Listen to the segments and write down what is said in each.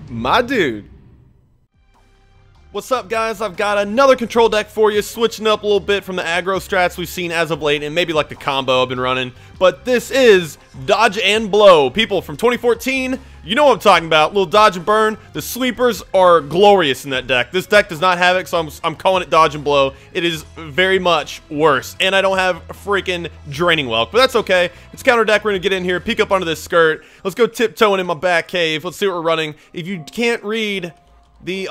My dude. What's up, guys? I've got another control deck for you, switching up a little bit from the aggro strats we've seen as of late, and maybe like the combo I've been running. But this is Dodge and Blow. People from 2014, you know what I'm talking about. Little Dodge and Burn. The sweepers are glorious in that deck. This deck does not have it, so I'm calling it Dodge and Blow. It is very much worse, and I don't have a freaking Draining Welk, but that's okay. It's counter deck. We're gonna get in here, peek up under this skirt. Let's go tiptoeing in my back cave. Let's see what we're running. If you can't read the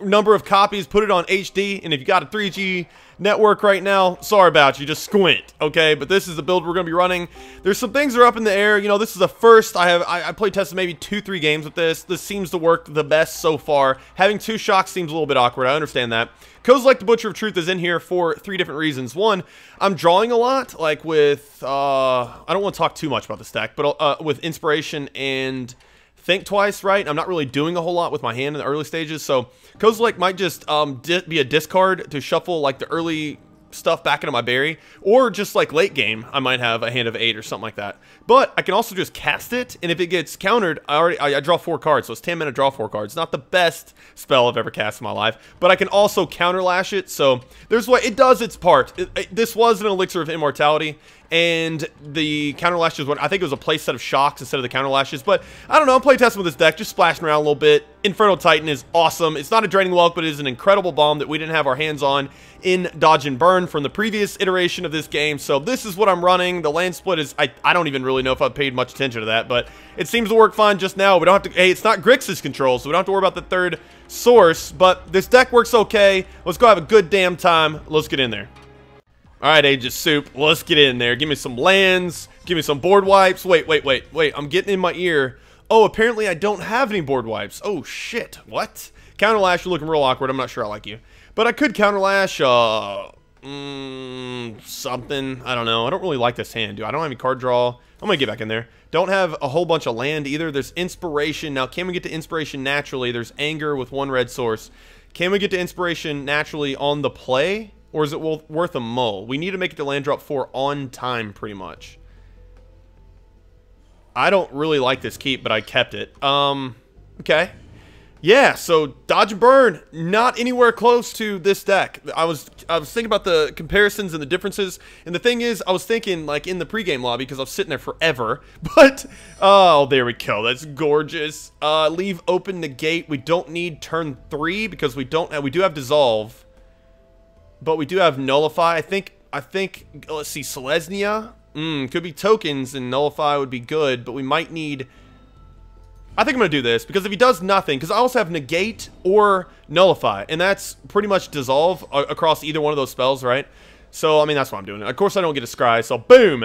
number of copies, put it on HD, and if you got a 3G network right now, sorry about you, just squint, okay? But this is the build we're going to be running. There's some things that are up in the air. You know, this is the first I play tested maybe 2-3 games with this. This seems to work the best so far. Having 2 shocks seems a little bit awkward. I understand that. Kozilek the Butcher of Truth is in here for 3 different reasons. One, I'm drawing a lot, like with I don't want to talk too much about this deck, but with Inspiration and Think Twice, right? I'm not really doing a whole lot with my hand in the early stages, so Kozilek might just be a discard to shuffle like the early stuff back into my berry, or just like late game, I might have a hand of 8 or something like that. But I can also just cast it, and if it gets countered, I draw 4 cards, so it's 10 minute draw 4 cards. Not the best spell I've ever cast in my life, but I can also counter lash it, so there's what it does its part. This was an Elixir of Immortality, and the counter lashes, I think it was a play set of shocks instead of the counter lashes, but I don't know, I'm play testing with this deck, just splashing around a little bit. Inferno Titan is awesome. It's not a Draining Welk, but it is an incredible bomb that we didn't have our hands on in Dodge and Burn from the previous iteration of this game, so this is what I'm running. The land split is, I don't even really know if I've paid much attention to that, but it seems to work fine just now. We don't have to, hey, it's not Grixis control, so we don't have to worry about the third source, but this deck works okay. Let's go have a good damn time. Let's get in there. Alright, Age of Soup, let's get in there. Give me some lands, give me some board wipes. Wait, I'm getting in my ear. Oh, apparently I don't have any board wipes. Oh, shit. What? Counterlash, you're looking real awkward. I'm not sure I like you. But I could Counterlash, something. I don't know. I don't really like this hand, dude. I don't have any card draw. I'm gonna get back in there. Don't have a whole bunch of land either. There's Inspiration. Now, can we get to Inspiration naturally? There's Anger with 1 red source. Can we get to Inspiration naturally on the play? Or is it worth a mull? We need to make it to land drop 4 on time, pretty much. I don't really like this keep, but I kept it. Okay. Yeah, so Dodge and Burn, not anywhere close to this deck. I was thinking about the comparisons and the differences, and the thing is, I was thinking, like, in the pregame lobby, because I was sitting there forever, but, oh, there we go, that's gorgeous. Leave open the gate. We don't need turn 3, because we do have Dissolve. But we do have Nullify. I think, let's see, Selesnya? Could be tokens, and Nullify would be good, but we might need... I think I'm going to do this, because if he does nothing, because I also have Negate or Nullify, and that's pretty much Dissolve across either one of those spells, right? So, I mean, that's why I'm doing it. Of course, I don't get a Scry, so boom!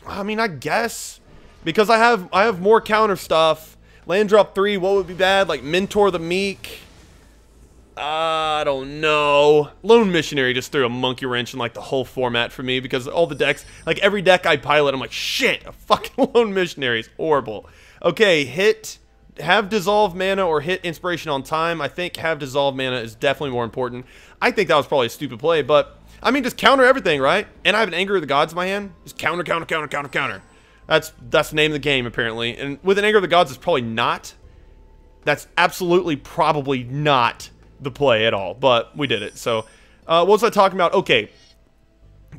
I mean, I guess, because I have more counter stuff. Land drop 3, what would be bad? Like, Mentor the Meek... I don't know. Lone Missionary just threw a monkey wrench in like the whole format for me, because all the decks, like every deck I pilot, I'm like, shit, a fucking Lone Missionary is horrible. Okay, have Dissolve mana or hit Inspiration on time. I think have Dissolve mana is definitely more important. I think that was probably a stupid play, but I mean, just counter everything, right? And I have an Anger of the Gods in my hand. Just counter. That's the name of the game, apparently. And with an Anger of the Gods, it's probably not. That's absolutely probably not the play at all, but we did it. So what was I talking about? Okay,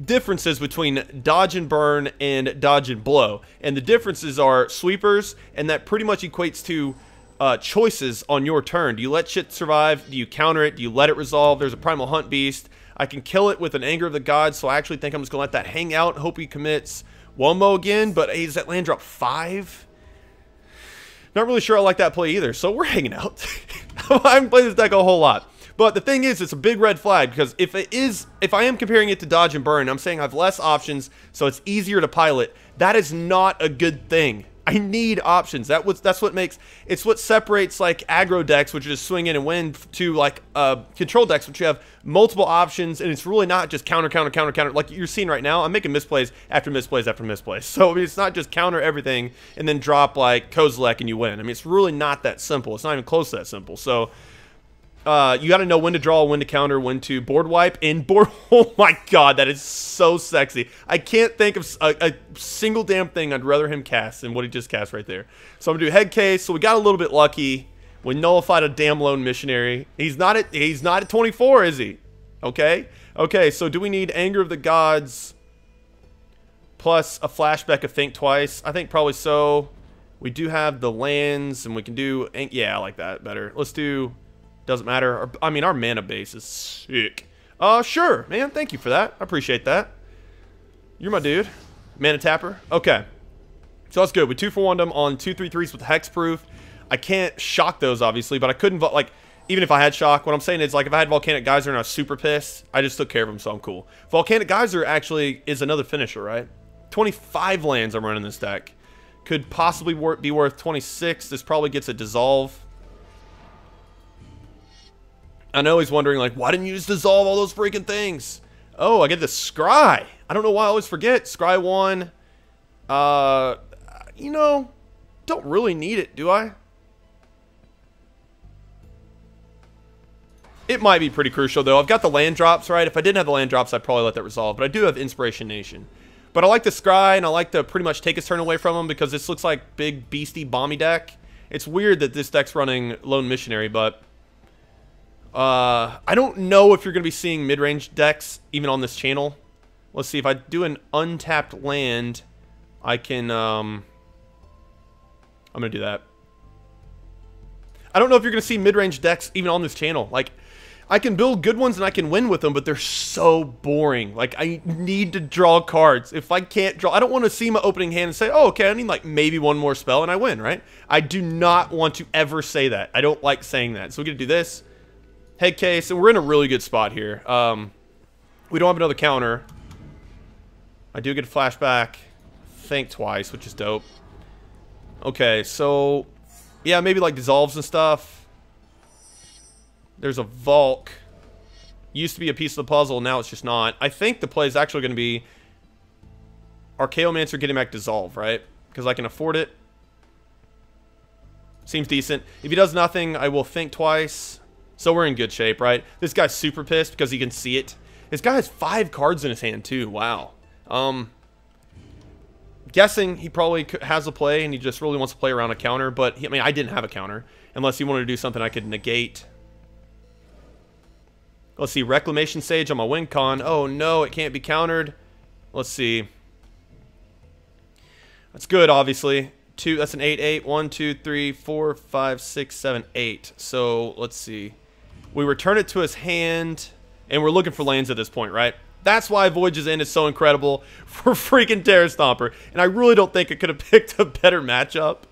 differences between Dodge and Burn and Dodge and Blow, and the differences are sweepers, and that pretty much equates to choices on your turn. Do you let shit survive? Do you counter it? Do you let it resolve? There's a Primal Hunt Beast. I can kill it with an Anger of the Gods, so I actually think I'm just gonna let that hang out. Hope he commits Wombo again, but hey, is that land drop 5? Not really sure I like that play either, so we're hanging out. I haven't played this deck a whole lot. But the thing is, it's a big red flag, because if I am comparing it to Dodge and Burn, I'm saying I have less options, so it's easier to pilot. That is not a good thing. I need options. That's what makes, it's what separates like aggro decks, which just swing in and win, to like control decks, which you have multiple options, and it's really not just counter, like you're seeing right now. I'm making misplays after misplays after misplays. So I mean, it's not just counter everything and then drop like Kozilek and you win. I mean, it's really not that simple. It's not even close to that simple. So You got to know when to draw, when to counter, when to board wipe, and board. Oh my god, that is so sexy. I can't think of a single damn thing I'd rather him cast than what he just cast right there. So I'm gonna do head case. So we got a little bit lucky. We nullified a damn lone missionary. He's not at 24, is he? Okay. Okay. So do we need Anger of the Gods plus a flashback of Think Twice? I think probably so. We do have the lands, and we can do. Yeah, I like that better. Let's do. Doesn't matter. I mean, our mana base is sick. Sure, man. Thank you for that. I appreciate that. You're my dude. Mana tapper. Okay. So that's good. We 2-for-1'd them on 2/3/3s with hexproof. I can't shock those, obviously, but I couldn't, like, even if I had shock, what I'm saying is, like, if I had Volcanic Geyser and I was super pissed, I just took care of them, so I'm cool. Volcanic Geyser actually is another finisher, right? 25 lands I'm running this deck. Could possibly be worth 26. This probably gets a dissolve. I know he's wondering, like, why didn't you just dissolve all those freaking things? Oh, I get the Scry. I don't know why I always forget. Scry 1. You know, don't really need it, do I? It might be pretty crucial, though. I've got the land drops, right? If I didn't have the land drops, I'd probably let that resolve. But I do have Inspiration Nation. But I like the Scry, and I like to pretty much take his turn away from him because this looks like big, beastie, bomby deck. It's weird that this deck's running Lone Missionary, but I don't know if you're going to be seeing mid-range decks even on this channel. Let's see. If I do an untapped land, I can, I'm going to do that. I don't know if you're going to see mid-range decks even on this channel. Like, I can build good ones and I can win with them, but they're so boring. Like, I need to draw cards. If I can't draw, I don't want to see my opening hand and say, oh, okay, I need like maybe one more spell and I win, right? I do not want to ever say that. I don't like saying that. So we're going to do this. Head case, and we're in a really good spot here. We don't have another counter. I do get a flashback. Think Twice, which is dope. Okay, so yeah, maybe like dissolves and stuff. There's a Volk. Used to be a piece of the puzzle, now it's just not. I think the play is actually going to be Archaeomancer getting back Dissolve, right? Because I can afford it. Seems decent. If he does nothing, I will Think Twice. So we're in good shape, right? This guy's super pissed because he can see it. This guy has 5 cards in his hand, too. Wow. Guessing he probably has a play and he just really wants to play around a counter. But, I mean, I didn't have a counter. Unless he wanted to do something I could negate. Let's see. Reclamation Sage on my win con. Oh, no. It can't be countered. Let's see. That's good, obviously. That's an 8/8. 1, 2, 3, 4, 5, 6, 7, 8. So, let's see. We return it to his hand, and we're looking for lands at this point, right? That's why Voyage's End is so incredible for freaking Terra Stomper. And I really don't think I could have picked a better matchup.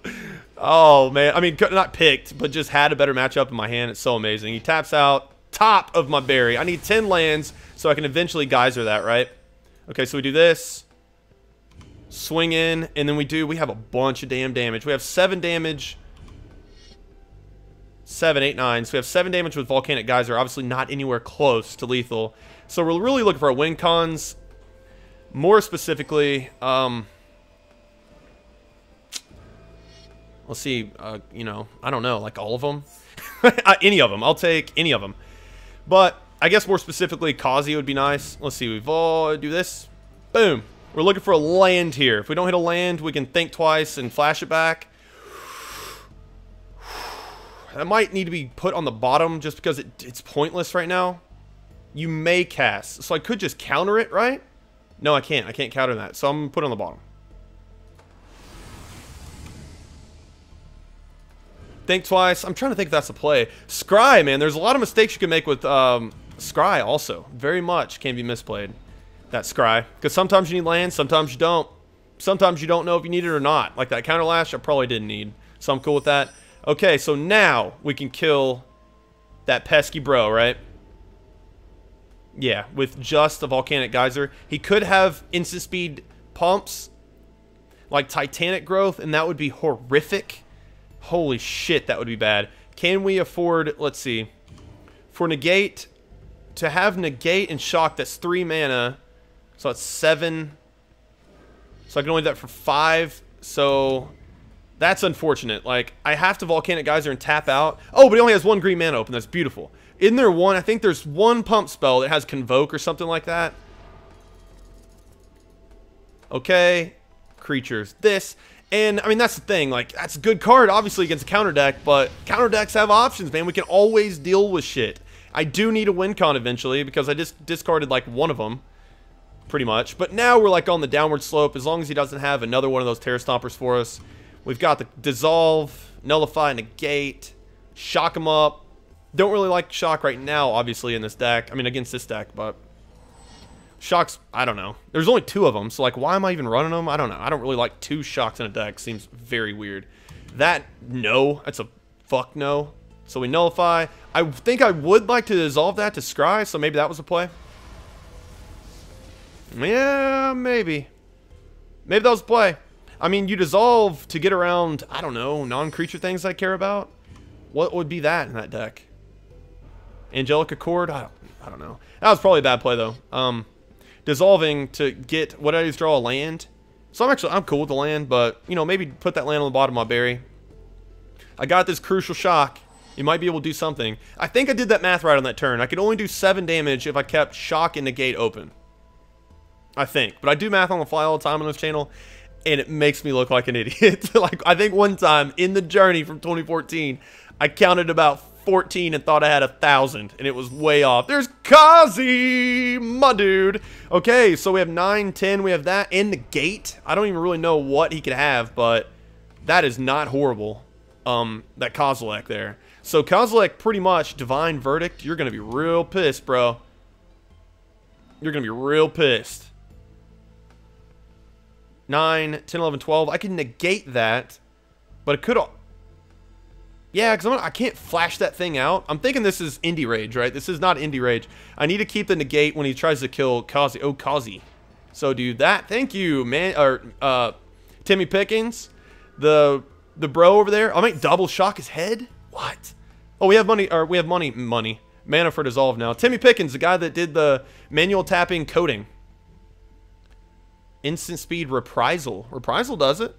Oh, man. I mean, not picked, but just had a better matchup in my hand. It's so amazing. He taps out top of my berry. I need 10 lands so I can eventually geyser that, right? Okay, so we do this. Swing in, and then we have a bunch of damn damage. We have 7 damage. 7, 8, 9. So we have 7 damage with Volcanic Geyser. Obviously not anywhere close to lethal. So we're really looking for our win cons. More specifically, let's see, you know, I don't know, like all of them? Any of them. I'll take any of them. But I guess more specifically, Kazi would be nice. Let's see, we've all do this. Boom. We're looking for a land here. If we don't hit a land, we can Think Twice and flash it back. That might need to be put on the bottom just because it's pointless right now. You may cast. So I could just counter it, right? No, I can't. I can't counter that. So I'm going to put it on the bottom. Think Twice. I'm trying to think if that's a play. Scry, man. There's a lot of mistakes you can make with Scry also. Very much can be misplayed. That Scry. Because sometimes you need land, sometimes you don't. Sometimes you don't know if you need it or not. Like that counter lash I probably didn't need. So I'm cool with that. Okay, so now we can kill that pesky bro, right? Yeah, with just a Volcanic Geyser. He could have instant speed pumps like Titanic Growth, and that would be horrific. Holy shit, that would be bad. Can we afford, let's see, for negate, to have negate and shock, that's 3 mana. So that's 7. So I can only do that for 5. So that's unfortunate. Like, I have to Volcanic Geyser and tap out. Oh, but he only has 1 green mana open. That's beautiful. Isn't there one? I think there's one pump spell that has Convoke or something like that. Okay. Creatures. This. And, I mean, that's the thing. Like, that's a good card, obviously, against a counter deck. But counter decks have options, man. We can always deal with shit. I do need a win con eventually because I just discarded, like, one of them. Pretty much. But now we're, like, on the downward slope. As long as he doesn't have another one of those Terror Stompers for us. We've got the Dissolve, Nullify, Negate, Shock him up. Don't really like Shock right now, obviously, in this deck. I mean, against this deck, but Shocks, I don't know. There's only 2 of them, so, like, why am I even running them? I don't know. I don't really like 2 Shocks in a deck. Seems very weird. That, no. That's a fuck no. So we Nullify. I think I would like to dissolve that to Scry, so maybe that was a play. Yeah, maybe. Maybe that was a play. I mean, you dissolve to get around, I don't know, non-creature things I care about. What would be that in that deck? Angelic Accord? I don't know. That was probably a bad play, though. Dissolving to get, what I just draw a land. So I'm cool with the land, but, you know, maybe put that land on the bottom of my berry. I got this Crucial Shock. You might be able to do something. I think I did that math right on that turn. I could only do 7 damage if I kept Shock and Negate open. I think. But I do math on the fly all the time on this channel, and it makes me look like an idiot. Like, I think one time in the journey from 2014, I counted about 14 and thought I had 1,000, and it was way off. There's Kazi, my dude. Okay, so we have 9, 10. We have that and Negate. I don't even really know what he could have, but that is not horrible. That Kozilek there. So Kozilek, pretty much Divine Verdict. You're gonna be real pissed, bro. You're gonna be real pissed. 9, 10, 11, 12. I can negate that, but it could. Yeah, because I can't flash that thing out. I'm thinking this is Indie Rage, right? This is not Indie Rage. I need to keep the negate when he tries to kill Kazi. Oh, Kazi. So do that. Thank you, man. Or Timmy Pickens, the bro over there. I might double shock his head. What? Oh, we have money. Or we have money. Mana for Dissolve now. Timmy Pickens, the guy that did the manual tapping coding. Instant speed reprisal. Reprisal does it.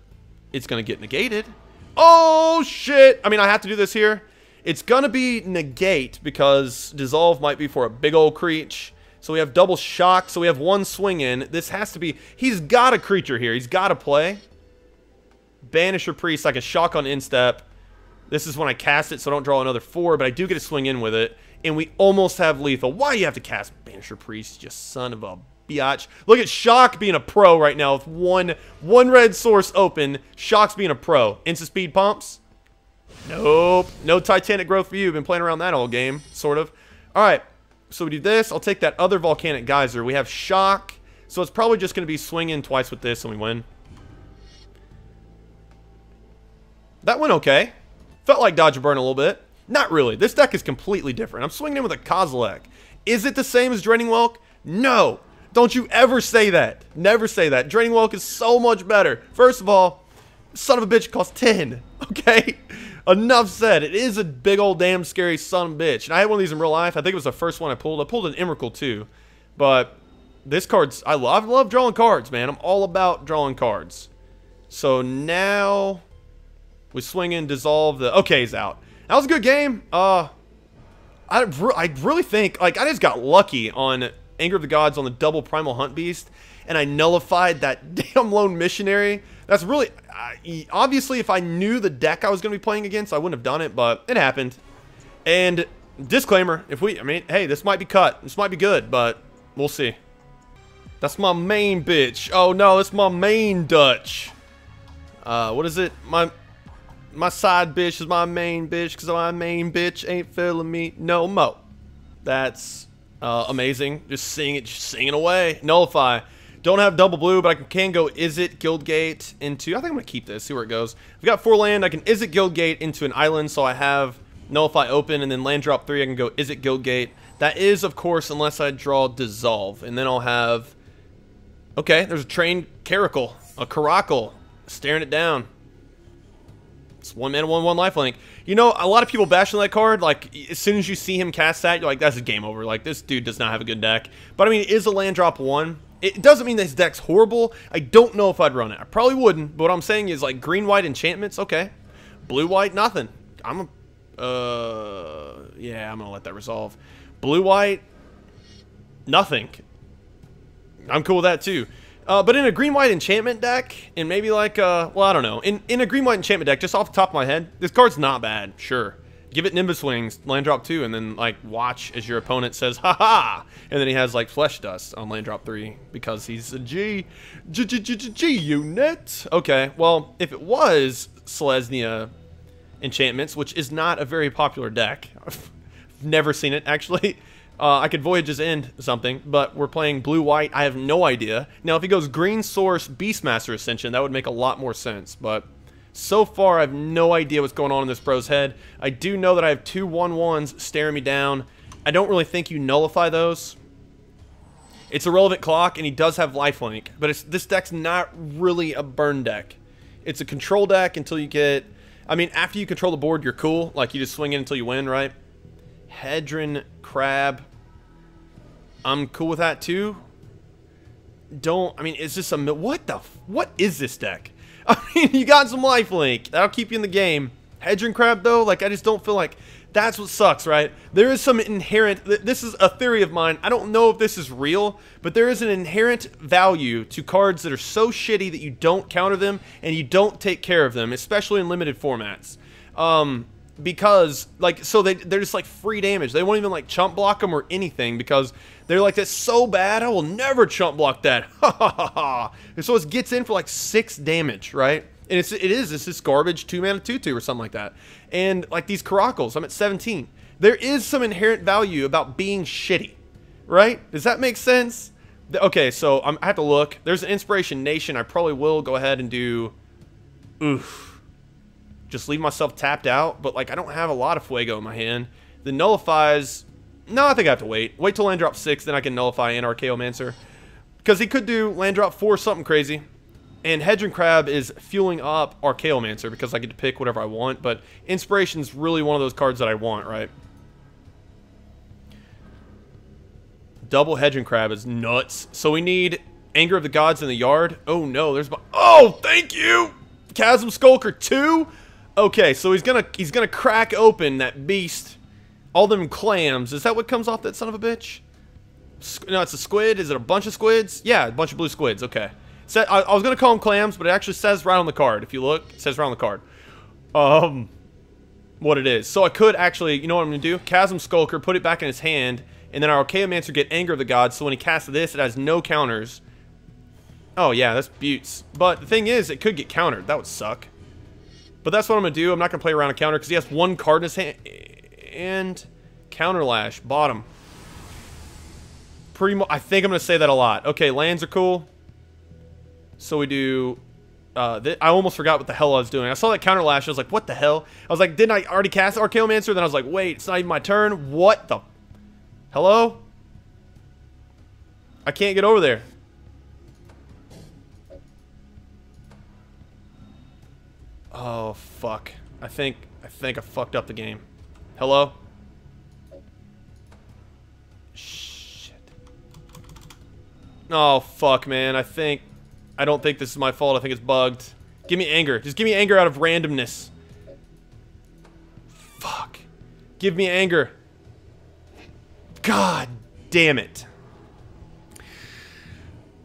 It's gonna get negated. Oh, shit. I mean, I have to do this here. It's going to be negate because dissolve might be for a big old creature. So we have double shock. So we have 1 swing in. This has to be... He's got a creature here. He's got to play. Banisher Priest. I can shock on instep. This is when I cast it, so I don't draw another 4. But I do get to swing in with it. And we almost have lethal. Why do you have to cast Banisher Priest, you son of a... biatch. Look at Shock being a pro right now with one red source open. Shock's being a pro. Instant speed pumps? Nope. No Titanic growth for you. Been playing around that all game, sort of. Alright, so we do this. I'll take that other Volcanic Geyser. We have Shock, so it's probably just going to be swinging twice with this and we win. That went okay. Felt like Dodge a Burn a little bit. Not really. This deck is completely different. I'm swinging in with a Kozilek. Is it the same as Draining Welk? No. Don't you ever say that. Never say that. Draining Welk is so much better. First of all, son of a bitch costs 10. Okay? Enough said. It is a big old damn scary son of a bitch. And I had one of these in real life. I think it was the first one I pulled. I pulled an Emrakul too. But this card's... I love drawing cards, man. I'm all about drawing cards. So now... we swing in, dissolve the... Okay, he's out. That was a good game. I really think... Like, I just got lucky on... Anger of the Gods on the double Primal Hunt Beast, and I nullified that damn Lone Missionary. That's really... obviously, if I knew the deck I was going to be playing against, I wouldn't have done it, but it happened. And, disclaimer, I mean, hey, this might be cut. This might be good, but we'll see. That's my main bitch. Oh, no, it's my main Dutch. What is it? My side bitch is my main bitch, because my main bitch ain't feeling me no mo. That's... amazing. Just singing away. Nullify. Don't have double blue, but I can go Izzet Guildgate into... I think I'm going to keep this, see where it goes. I've got 4 land. I can Izzet Guildgate into an island, so I have Nullify open, and then land drop 3, I can go Izzet Guildgate. That is, of course, unless I draw Dissolve, and then I'll have... Okay, there's a trained Caracal. A Caracal. Staring it down. It's 1 mana, 1/1 lifelink. You know, a lot of people bashing that card. Like, as soon as you see him cast that, you're like, that's a game over. Like, this dude does not have a good deck. But, I mean, it is a land drop 1. It doesn't mean that his deck's horrible. I don't know if I'd run it. I probably wouldn't. But what I'm saying is, like, green-white enchantments, okay. Blue-white, nothing. I'm Yeah, I'm gonna let that resolve. Blue-white, nothing. I'm cool with that too. But in a green-white enchantment deck, and maybe like, well, I don't know. In a green-white enchantment deck, just off the top of my head, this card's not bad, sure. Give it Nimbus Wings, land drop 2, and then, like, watch as your opponent says, ha-ha! And then he has, like, Flesh Dust on land drop 3, because he's a G unit. Okay, well, if it was Selesnya enchantments, which is not a very popular deck, I've never seen it, actually. I could Voyage's End something, but we're playing blue-white. I have no idea. Now, if he goes Green Source Beastmaster Ascension, that would make a lot more sense, but so far, I have no idea what's going on in this bro's head. I do know that I have 2 1/1s staring me down. I don't really think you nullify those. It's a relevant clock, and he does have lifelink, but this deck's not really a burn deck. It's a control deck until you get... I mean, after you control the board, you're cool. Like, you just swing in until you win, right? Hedron Crab. I'm cool with that, too. I mean, is this a... What is this deck? I mean, you got some lifelink. That'll keep you in the game. Hedron Crab, though, like, I just don't feel like... That's what sucks, right? There is some inherent... This is a theory of mine. I don't know if this is real, but there is an inherent value to cards that are so shitty that you don't counter them and you don't take care of them, especially in limited formats. Because, like, so they're just, like, free damage. They won't even, like, chump block them or anything because they're like, that's so bad, I will never chump block that. Ha ha ha ha. And so it gets in for, like, 6 damage, right? And it's this garbage 2-mana 2/2 or something like that. And, like, these Caracals, I'm at 17. There is some inherent value about being shitty, right? Does that make sense? Okay, so I have to look. There's an Inspiration Nation. I probably will go ahead and do... Oof. Just leave myself tapped out, but like I don't have a lot of Fuego in my hand. The nullifies, no, I think I have to wait. Wait till land drop 6, then I can nullify an Archaeomancer. Because he could do land drop 4 something crazy. And Hedron Crab is fueling up Archaeomancer because I get to pick whatever I want, but Inspiration's really one of those cards that I want, right? Double Hedron Crab is nuts. So we need Anger of the Gods in the yard. Oh no, there's... Oh, thank you! Chasm Skulker 2? Okay, so he's gonna crack open that beast. All them clams. Is that what comes off that son of a bitch? No, it's a squid. Is it a bunch of squids? Yeah, a bunch of blue squids. Okay. I was gonna call them clams, but it actually says right on the card. If you look, it says right on the card. What it is. So I could actually, you know what I'm gonna do? Chasm Skulker, put it back in his hand, and then our Archaeomancer get Anger of the Gods. So when he casts this, it has no counters. Oh yeah, that's beauts. But the thing is, it could get countered. That would suck. But that's what I'm going to do. I'm not going to play around a counter because he has 1 card in his hand. And Counter Lash, bottom. I think I'm going to say that a lot. Okay, lands are cool. So we do... I almost forgot what the hell I was doing. I saw that Counter Lash. I was like, what the hell? I was like, didn't I already cast Archaeomancer? Then I was like, wait, it's not even my turn. What the... Hello? I can't get over there. Oh, fuck. I think I fucked up the game. Hello? Shit. Oh, fuck, man. I don't think this is my fault. I think it's bugged. Give me anger. Just give me anger out of randomness. Fuck. Give me anger. God damn it.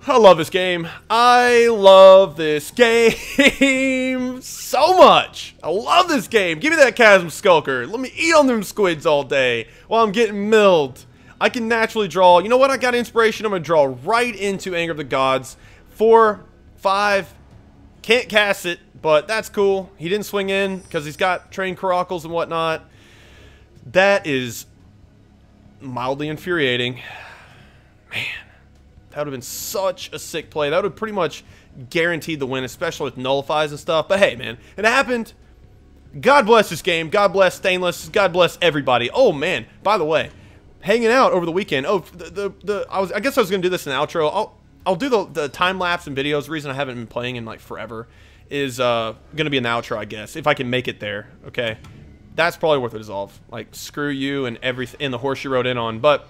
I love this game. I love this game so much. I love this game. Give me that Chasm Skulker. Let me eat on them squids all day while I'm getting milled. I can naturally draw. You know what? I got Inspiration. I'm going to draw right into Anger of the Gods. 4, 5. Can't cast it, but that's cool. He didn't swing in because he's got trained Caracals and whatnot. That is mildly infuriating. Man. That would have been such a sick play. That would have pretty much guaranteed the win, especially with nullifies and stuff. But hey, man, it happened. God bless this game. God bless Stainless. God bless everybody. Oh, man. By the way, hanging out over the weekend. Oh, I guess I was going to do this in the outro. I'll do the time-lapse and videos. The reason I haven't been playing in, like, forever is going to be in the outro, I guess, if I can make it there, okay? That's probably worth a resolve. Like, screw you and everything in the horse you rode in on. But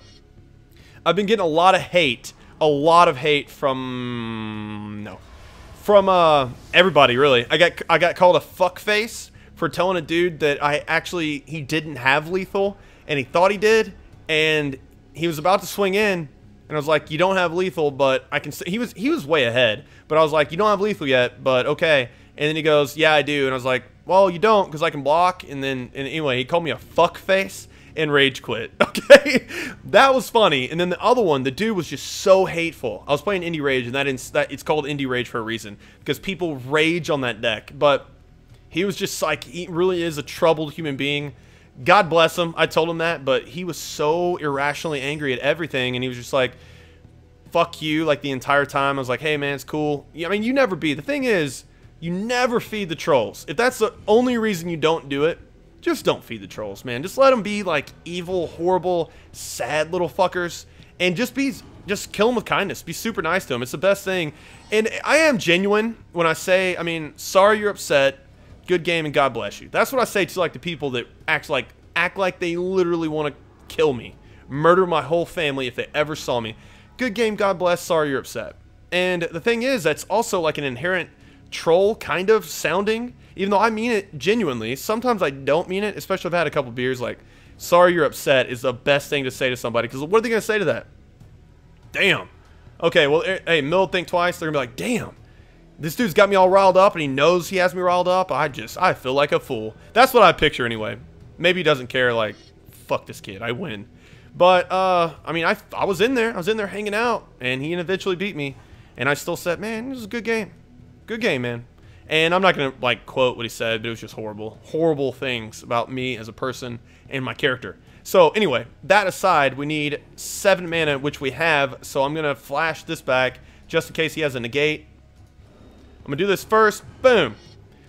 I've been getting a lot of hate. A lot of hate from everybody, really. I got called a fuckface for telling a dude that he didn't have lethal, and he thought he did, and he was about to swing in, and I was like, you don't have lethal, but I can see, he was way ahead, but I was like, you don't have lethal yet, but okay. And then he goes, yeah, I do. And I was like, well, you don't, because I can block. And anyway, he called me a fuck face and rage quit. Okay, that was funny. And then the other one, the dude was just so hateful. I was playing Indie Rage, and it's called Indie Rage for a reason, because people rage on that deck. But he was just like, he really is a troubled human being. God bless him. I told him that, but he was so irrationally angry at everything, and he was just like, fuck you, like the entire time. I was like, hey man, it's cool. I mean, you never be. The thing is, you never feed the trolls. If that's the only reason you don't do it, just don't feed the trolls, man. Just let them be like evil, horrible, sad little fuckers, and just kill them with kindness. Be super nice to them. It's the best thing. And I am genuine when I say, I mean, sorry you're upset. Good game and God bless you. That's what I say to like the people that act like they literally want to kill me, murder my whole family if they ever saw me. Good game, God bless. Sorry you're upset. And the thing is, that's also like an inherent troll kind of sounding, even though I mean it genuinely. Sometimes I don't mean it, especially if I've had a couple beers. Like, sorry you're upset is the best thing to say to somebody, because what are they going to say to that? Damn. Okay, well, hey, Mill think twice. They're going to be like, damn, this dude's got me all riled up, and he knows he has me riled up. I feel like a fool. That's what I picture anyway. Maybe he doesn't care, like, fuck this kid, I win. But, I mean, I was in there. I was in there hanging out, and he eventually beat me. And I still said, man, this is a good game. Good game, man. And I'm not going to, like, quote what he said, but it was just horrible. Horrible things about me as a person and my character. So, anyway, that aside, we need 7 mana, which we have. So I'm going to flash this back just in case he has a negate. I'm going to do this first. Boom.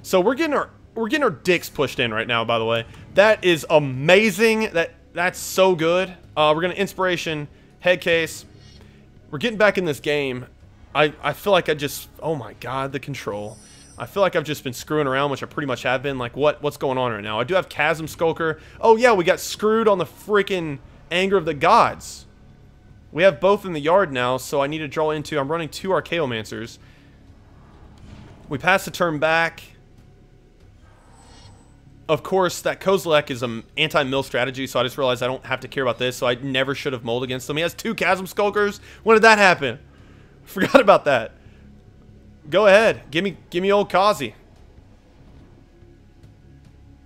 So we're getting our dicks pushed in right now, by the way. That is amazing. That's so good. We're going to Inspiration, Head Case. We're getting back in this game. I feel like oh my god, the control. I feel like I've just been screwing around, which I pretty much have been. Like, what's going on right now? I do have Chasm Skulker. Oh yeah, we got screwed on the freaking Anger of the Gods. We have both in the yard now, so I need to draw into... I'm running 2 Archaeomancers. We pass the turn back. Of course, that Kozilek is an anti-mill strategy, so I just realized I don't have to care about this, so I never should have mulled against him. He has 2 Chasm Skulkers. When did that happen? Forgot about that. Go ahead. Give me old Kazi.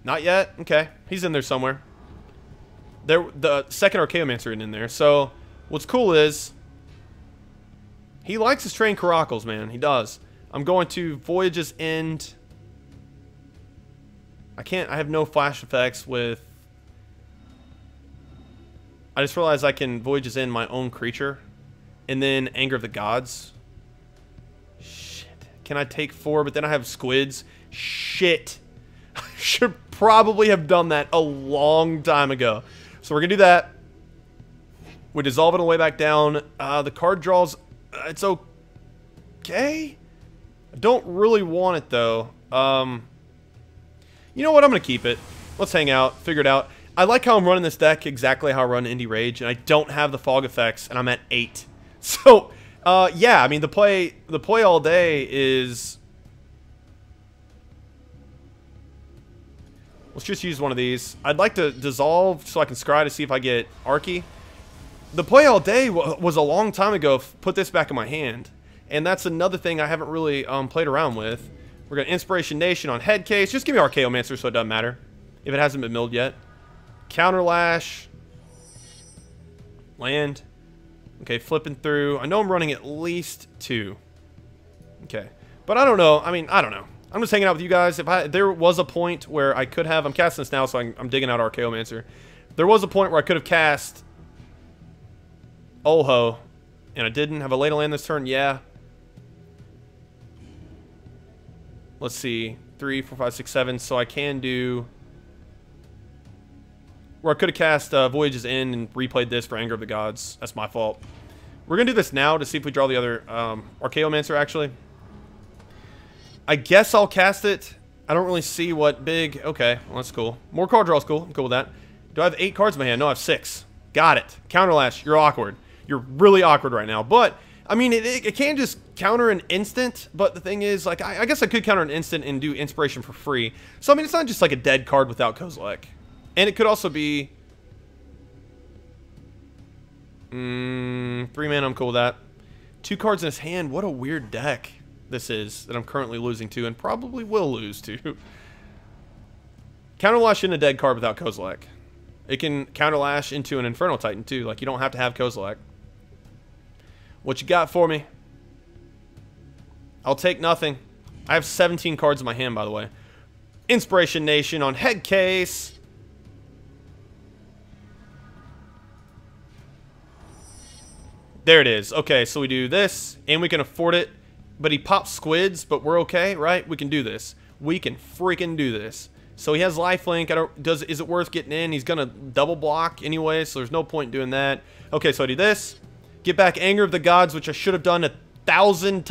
Not yet? Okay. He's in there somewhere. The second Archaeomancer isn't in there. So, what's cool is he likes his trained Caracals, man. He does. I'm going to Voyage's End. I have no flash effects with... I just realized I can Voyage's End my own creature. And then Anger of the Gods. Shit. Can I take 4? But then I have squids. Shit. I should probably have done that a long time ago. So we're going to do that. We dissolve it on the way back down. The card draws... it's okay. I don't really want it, though. You know what? I'm going to keep it. Let's hang out. Figure it out. I like how I'm running this deck exactly how I run Indie Rage. And I don't have the fog effects. And I'm at 8. So, yeah, I mean, the play all day is... Let's just use one of these. I'd like to dissolve so I can scry to see if I get Archie. The play all day was a long time ago. Put this back in my hand. And that's another thing I haven't really played around with. We're going to Inspiration Nation on Head Case. Just give me Archaeomancer so it doesn't matter if it hasn't been milled yet. Counter Lash. Land. Okay, flipping through. I know I'm running at least 2. Okay. But I don't know. I mean, I don't know. I'm just hanging out with you guys. If there was a point where I could have... I'm casting this now, so I'm digging out Archaeomancer. There was a point where I could have cast Olho, and I didn't. Have a late land this turn? Yeah. Let's see. 3, 4, 5, 6, 7. So I can do... Where I could have cast Voyage's End and replayed this for Anger of the Gods. That's my fault. We're going to do this now to see if we draw the other Archaeomancer, actually. I guess I'll cast it. I don't really see what big... Okay, well, that's cool. More card draw is cool. I'm cool with that. Do I have 8 cards in my hand? No, I have 6. Got it. Counterlash, you're awkward. You're really awkward right now. But I mean, it can just counter an instant, but the thing is, like, I guess I could counter an instant and do Inspiration for free. So, I mean, it's not just like a dead card without Kozilek. And it could also be... 3 mana, I'm cool with that. 2 cards in his hand. What a weird deck this is that I'm currently losing to and probably will lose to. Counterlash in a dead card without Kozilek. It can Counterlash into an Inferno Titan, too. Like, you don't have to have Kozilek. What you got for me? I'll take nothing. I have 17 cards in my hand, by the way. Inspiration Nation on Headcase. There it is. Okay, so we do this, and we can afford it. But he pops squids, but we're okay, right? We can do this. We can freaking do this. So he has lifelink. Is it worth getting in? He's gonna double block anyway, so there's no point doing that. Okay, so I do this. Get back Anger of the Gods, which I should have done 1,000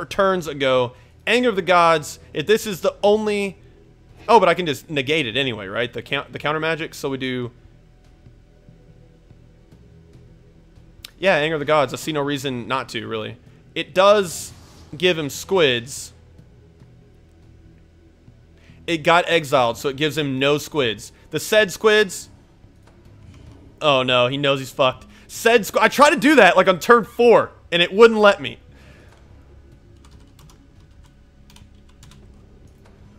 turns ago. Anger of the Gods. If this is the only... Oh, but I can just negate it anyway, right? The counter magic. So we do... Yeah, Anger of the Gods. I see no reason not to, really. It does give him squids. It got exiled, so it gives him no squids. The said squids... Oh, no. He knows he's fucked. Said I tried to do that, like, on turn 4, and it wouldn't let me.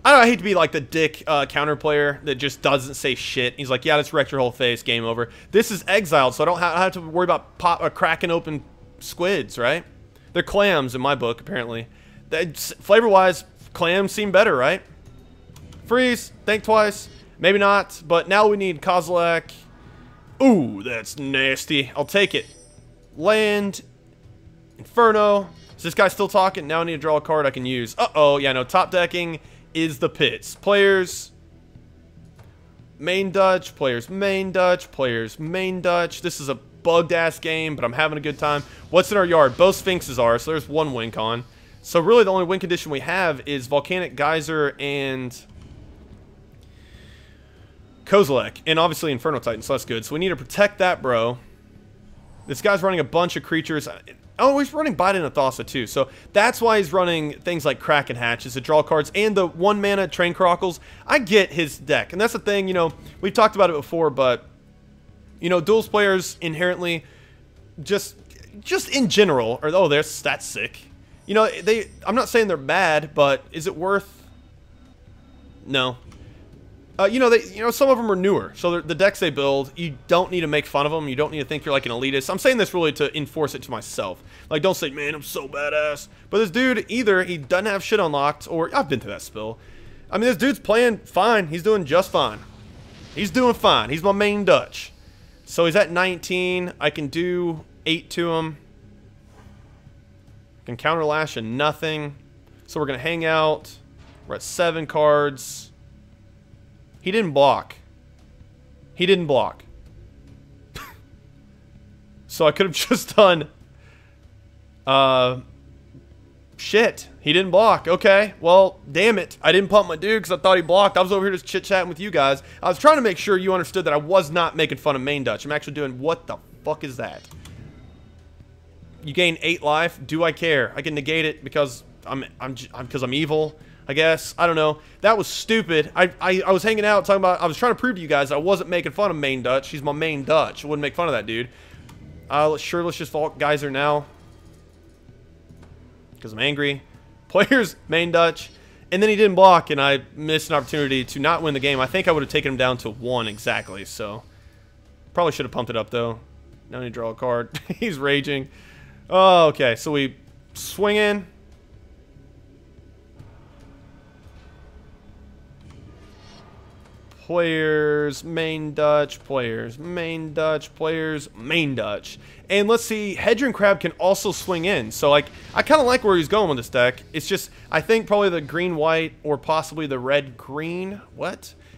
I don't know, I hate to be like the dick counter player that just doesn't say shit. He's like, yeah, let's wreck your whole face, game over. This is exiled, so I don't have to worry about cracking open squids, right? They're clams in my book, apparently. Flavor-wise, clams seem better, right? Freeze, think twice. Maybe not, but now we need Kozilek. Ooh, that's nasty. I'll take it. Land. Inferno. Is this guy still talking? Now I need to draw a card I can use. Uh-oh, yeah, no, top decking is the pits. Players, main Dutch, players, main Dutch, players, main Dutch. This is a bugged-ass game, but I'm having a good time. What's in our yard? Both Sphinxes are, so there's one win con. So really the only win condition we have is Volcanic Geyser and Kozilek, and obviously Inferno Titan, so that's good. So we need to protect that, bro. This guy's running a bunch of creatures. Oh, he's running Biden and Thassa too. So that's why he's running things like Kraken Hatches to draw cards and the 1 mana Train Crockles. I get his deck. And that's the thing, you know, we've talked about it before, but, you know, duels players inherently just in general are, oh, that's sick. You know, I'm not saying they're bad, but is it worth? No. You know, some of them are newer, so the decks they build, you don't need to make fun of them. You don't need to think you're like an elitist. I'm saying this really to enforce it to myself. Like, don't say, man, I'm so badass. But this dude, either he doesn't have shit unlocked, or I've been through that spill. I mean, this dude's playing fine. He's doing just fine. He's doing fine. He's my main Dutch. So he's at 19. I can do 8 to him. Can counter lash and nothing. So we're gonna hang out. We're at 7 cards. He didn't block. He didn't block. So I could have just done... shit. He didn't block. Okay. Well, damn it. I didn't pump my dude because I thought he blocked. I was over here just chit-chatting with you guys. I was trying to make sure you understood that I was not making fun of main Dutch. I'm actually doing... What the fuck is that? You gain 8 life. Do I care? I can negate it because I'm evil, I guess. I don't know. That was stupid. I was hanging out talking about... I was trying to prove to you guys I wasn't making fun of main Dutch. He's my main Dutch. I wouldn't make fun of that dude. Sure, let's just vault Geyser now. Because I'm angry. Players, main Dutch. And then he didn't block, and I missed an opportunity to not win the game. I think I would have taken him down to 1 exactly, so... Probably should have pumped it up, though. Now I need to draw a card. He's raging. Oh, okay. So we swing in. Players, main Dutch, players, main Dutch, players, main Dutch. And let's see, Hedron Crab can also swing in. So, like, I kind of like where he's going with this deck. It's just, I think probably the green-white or possibly the red-green,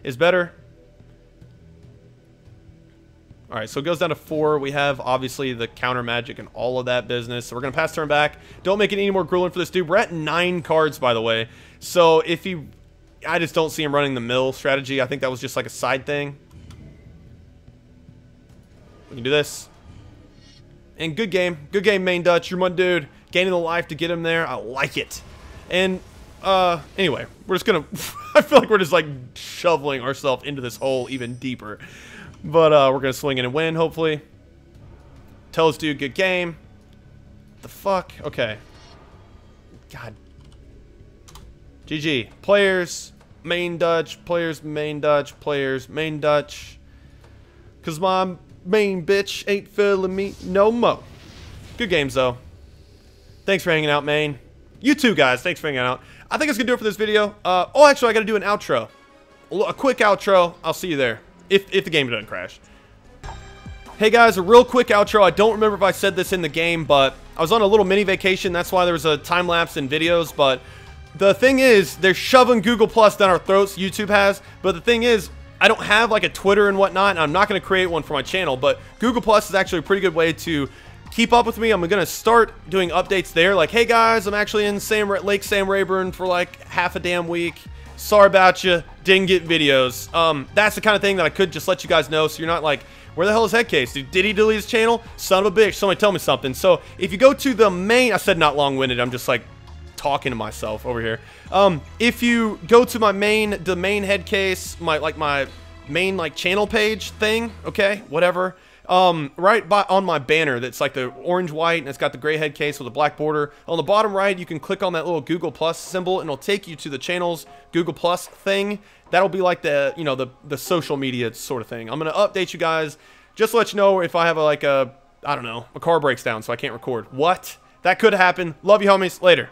is better. Alright, so it goes down to 4. We have, obviously, the counter magic and all of that business. So we're going to pass turn back. Don't make it any more grueling for this dude. We're at 9 cards, by the way. So if he... I just don't see him running the mill strategy. I think that was just like a side thing. We can do this. And good game, main Dutch. You're my dude. Gaining the life to get him there. I like it. And anyway, we're just gonna. I feel like we're just like shoveling ourselves into this hole even deeper. But we're gonna swing in and win, hopefully. Tell this dude, good game. The fuck? Okay. God. GG. Players, main Dutch. Players, main Dutch. Players, main Dutch. Cause my main bitch ain't feeling me no mo. Good games though. Thanks for hanging out, main. You too, guys. Thanks for hanging out. I think that's gonna do it for this video. Oh, actually, I gotta do an outro. A quick outro. I'll see you there. If the game doesn't crash. Hey guys, a real quick outro. I don't remember if I said this in the game, but I was on a little mini vacation. That's why there was a time lapse in videos. But the thing is, they're shoving Google Plus down our throats. YouTube has. But the thing is, I don't have like a Twitter and whatnot, and I'm not going to create one for my channel. But Google Plus is actually a pretty good way to keep up with me. I'm going to start doing updates there. Like, hey guys, I'm actually in Lake Sam Rayburn for like half a damn week. Sorry about you. Didn't get videos. That's the kind of thing that I could just let you guys know, so you're not like, where the hell is Headcase? Dude, did he delete his channel? Son of a bitch. Somebody tell me something. So if you go to the main, I said not long-winded. I'm just like talking to myself over here. If you go to the main Headcase, my main like channel page thing, okay, whatever. Right on my banner that's like the orange white and it's got the gray head case with a black border. On the bottom right, you can click on that little Google Plus symbol and it'll take you to the channel's Google Plus thing. That'll be like the, you know, the social media sort of thing. I'm going to update you guys just to let you know if I have I don't know, a car breaks down so I can't record. What? That could happen. Love you, homies. Later.